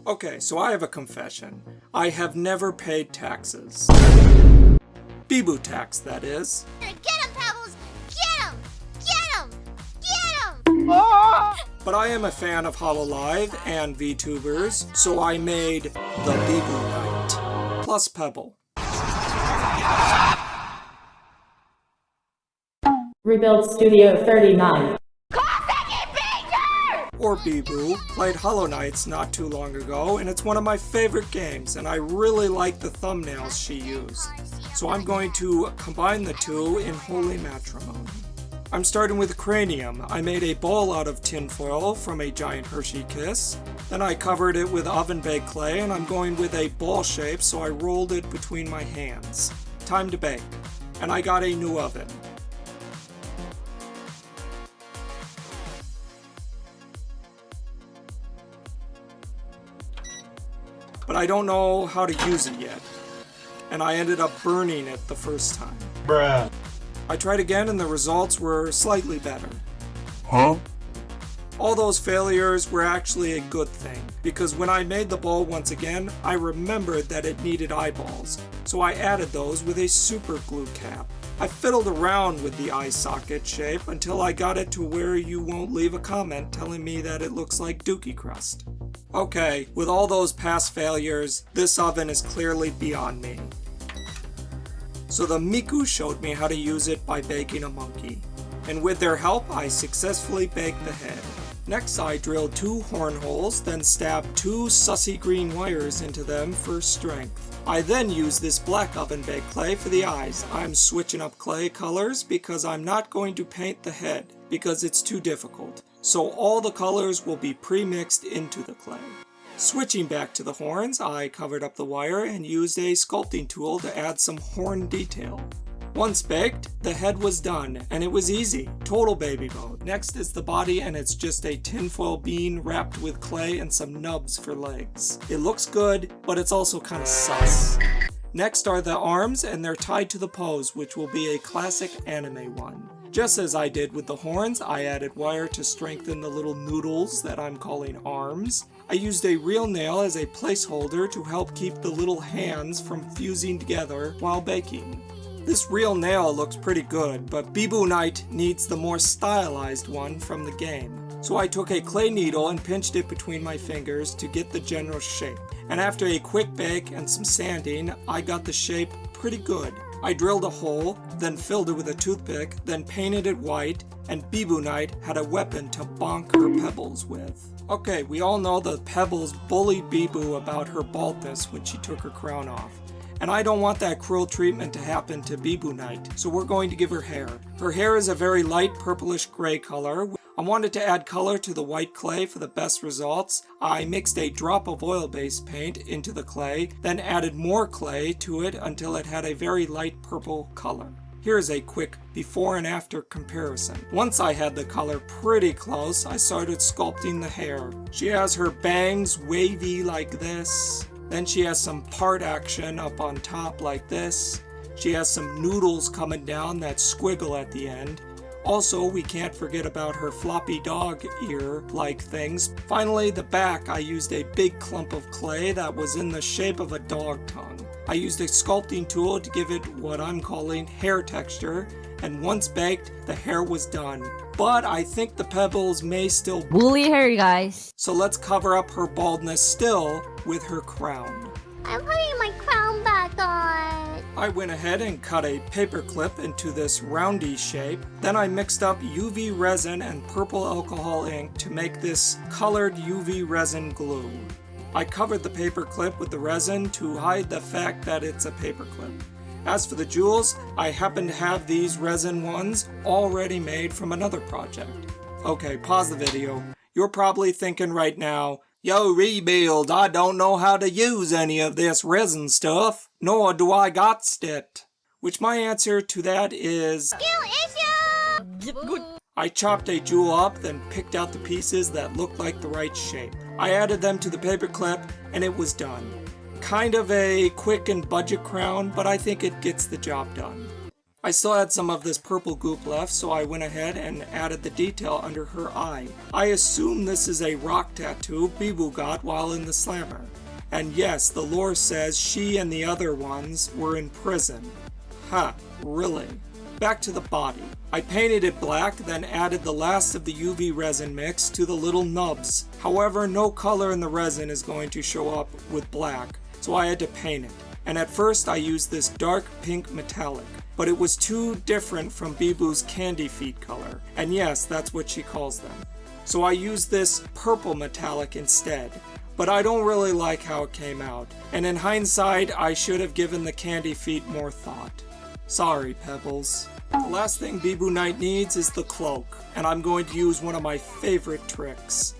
Okay, so I have a confession. I have never paid taxes. Biboo tax, that is. Get him, Pebbles! Get him! Get him! Get him! But I am a fan of HollowLive and VTubers, so I made the BibooKnight plus Pebble. Rebuild Studio 39. Koseki Bijou! Or Biboo, played HollowKnights not too long ago, and it's one of my favorite games, and I really like the thumbnails she used. So I'm going to combine the two in holy matrimony. I'm starting with cranium. I made a ball out of tinfoil from a giant Hershey Kiss. Then I covered it with oven-baked clay, and I'm going with a ball shape, so I rolled it between my hands. Time to bake. And I got a new oven. But I don't know how to use it yet. And I ended up burning it the first time. Bruh. I tried again and the results were slightly better. Huh? All those failures were actually a good thing, because when I made the ball once again, I remembered that it needed eyeballs, so I added those with a super glue cap. I fiddled around with the eye socket shape until I got it to where you won't leave a comment telling me that it looks like dookie crust. Okay, with all those past failures, this oven is clearly beyond me. So the Miku showed me how to use it by baking a monkey, and with their help I successfully baked the head. Next I drilled 2 horn holes, then stabbed 2 sussy green wires into them for strength. I then used this black oven baked clay for the eyes. I'm switching up clay colors because I'm not going to paint the head because it's too difficult. So all the colors will be pre-mixed into the clay. Switching back to the horns, I covered up the wire and used a sculpting tool to add some horn detail. Once baked, the head was done, and it was easy. Total baby mode. Next is the body, and it's just a tinfoil bean wrapped with clay and some nubs for legs. It looks good, but it's also kind of sus. Next are the arms, and they're tied to the pose, which will be a classic anime one. Just as I did with the horns, I added wire to strengthen the little noodles that I'm calling arms. I used a real nail as a placeholder to help keep the little hands from fusing together while baking. This real nail looks pretty good, but BibooKnight needs the more stylized one from the game. So I took a clay needle and pinched it between my fingers to get the general shape. And after a quick bake and some sanding, I got the shape pretty good. I drilled a hole, then filled it with a toothpick, then painted it white, and BibooKnight had a weapon to bonk her pebbles with. Okay, we all know the pebbles bullied Biboo about her baldness when she took her crown off. And I don't want that cruel treatment to happen to BibooKnight, so we're going to give her hair. Her hair is a very light purplish gray color. I wanted to add color to the white clay for the best results. I mixed a drop of oil-based paint into the clay, then added more clay to it until it had a very light purple color. Here's a quick before and after comparison. Once I had the color pretty close, I started sculpting the hair. She has her bangs wavy like this. Then she has some part action up on top like this. She has some noodles coming down that squiggle at the end. Also, we can't forget about her floppy dog ear-like things. Finally, the back, I used a big clump of clay that was in the shape of a dog tongue. I used a sculpting tool to give it what I'm calling hair texture, and once baked, the hair was done. But I think the pebbles may still woolly hair, guys. So let's cover up her baldness still with her crown. I'm putting my crown back on. I went ahead and cut a paper clip into this roundy shape. Then I mixed up UV resin and purple alcohol ink to make this colored UV resin glue. I covered the paper clip with the resin to hide the fact that it's a paper clip. As for the jewels, I happen to have these resin ones already made from another project. Okay, pause the video. You're probably thinking right now, yo, Rebuild, I don't know how to use any of this resin stuff, nor do I got it. Which my answer to that is... Skill issue! I chopped a jewel up, then picked out the pieces that looked like the right shape. I added them to the paper clip, and it was done. Kind of a quick and budget crown, but I think it gets the job done. I still had some of this purple goop left, so I went ahead and added the detail under her eye. I assume this is a rock tattoo Biboo got while in the slammer. And yes, the lore says she and the other ones were in prison. Ha, really? Back to the body. I painted it black, then added the last of the UV resin mix to the little nubs. However, no color in the resin is going to show up with black, so I had to paint it. And at first I used this dark pink metallic, but it was too different from Biboo's candy feet color. And yes, that's what she calls them. So I used this purple metallic instead. But I don't really like how it came out. And in hindsight, I should have given the candy feet more thought. Sorry, Pebbles. The last thing BibooKnight needs is the cloak, and I'm going to use one of my favorite tricks.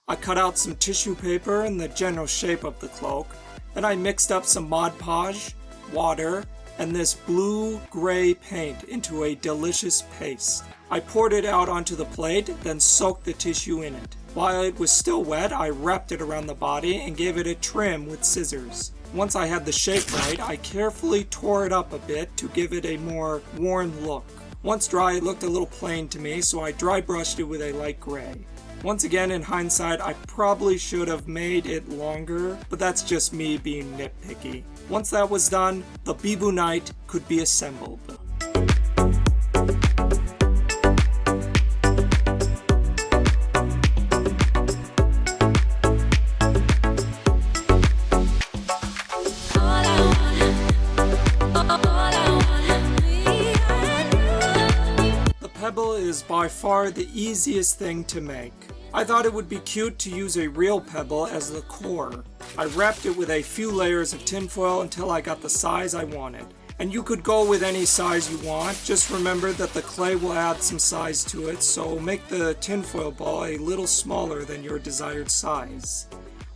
I cut out some tissue paper in the general shape of the cloak, then I mixed up some Mod Podge, water, and this blue-gray paint into a delicious paste. I poured it out onto the plate, then soaked the tissue in it. While it was still wet, I wrapped it around the body and gave it a trim with scissors. Once I had the shape right, I carefully tore it up a bit to give it a more worn look. Once dry, it looked a little plain to me, so I dry brushed it with a light gray. Once again, in hindsight, I probably should have made it longer, but that's just me being nitpicky. Once that was done, the BibooKnight could be assembled. Pebble is by far the easiest thing to make. I thought it would be cute to use a real pebble as the core. I wrapped it with a few layers of tinfoil until I got the size I wanted. And you could go with any size you want, just remember that the clay will add some size to it, so make the tinfoil ball a little smaller than your desired size.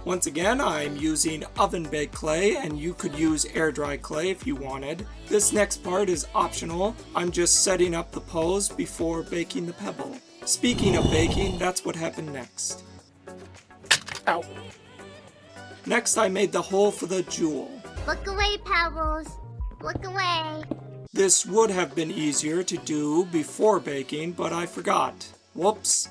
Once again, I'm using oven-baked clay, and you could use air-dry clay if you wanted. This next part is optional. I'm just setting up the pose before baking the pebble. Speaking of baking, that's what happened next. Ow. Next, I made the hole for the jewel. Look away, Pebbles. Look away. This would have been easier to do before baking, but I forgot. Whoops.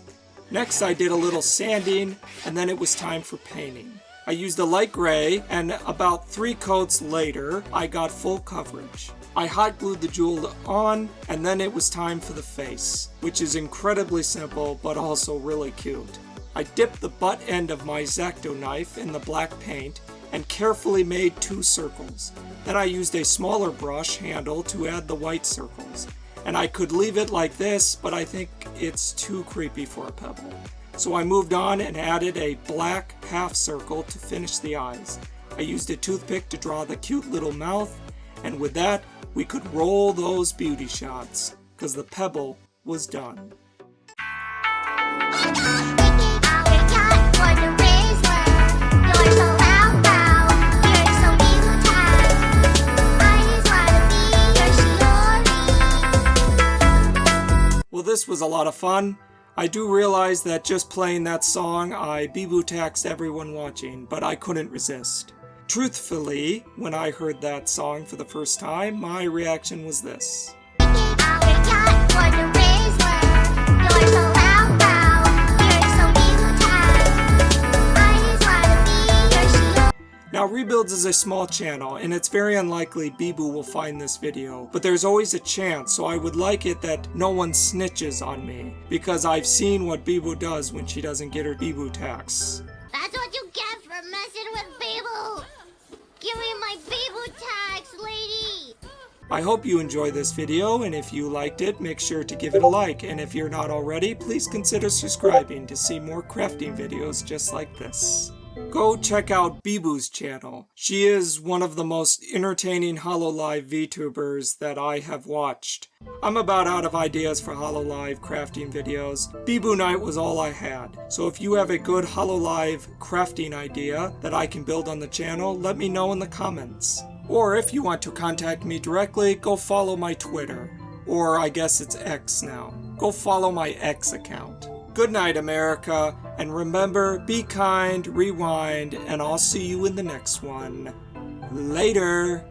Next I did a little sanding, and then it was time for painting. I used a light gray, and about 3 coats later, I got full coverage. I hot glued the jewel on, and then it was time for the face, which is incredibly simple, but also really cute. I dipped the butt end of my Jdon knife in the black paint, and carefully made 2 circles. Then I used a smaller brush handle to add the white circles. And I could leave it like this, but I think it's too creepy for a pebble. So I moved on and added a black half circle to finish the eyes. I used a toothpick to draw the cute little mouth, and with that, we could roll those beauty shots, because the pebble was done. Well, this was a lot of fun. I do realize that just playing that song, I Biboo taxed everyone watching, but I couldn't resist. Truthfully, when I heard that song for the first time, my reaction was this. Now, Rebuilds is a small channel, and it's very unlikely Biboo will find this video, but there's always a chance, so I would like it that no one snitches on me, because I've seen what Biboo does when she doesn't get her Biboo tax. That's what you get for messing with Biboo. Give me my Biboo tax, lady. I hope you enjoyed this video, and if you liked it, make sure to give it a like, and if you're not already, please consider subscribing to see more crafting videos just like this. Go check out Biboo's channel. She is one of the most entertaining HollowLive VTubers that I have watched. I'm about out of ideas for HollowLive crafting videos. BibooKnight was all I had. So if you have a good HollowLive crafting idea that I can build on the channel, let me know in the comments. Or if you want to contact me directly, go follow my Twitter. Or I guess it's X now. Go follow my X account. Goodnight America, and remember, be kind, rewind, and I'll see you in the next one. Later.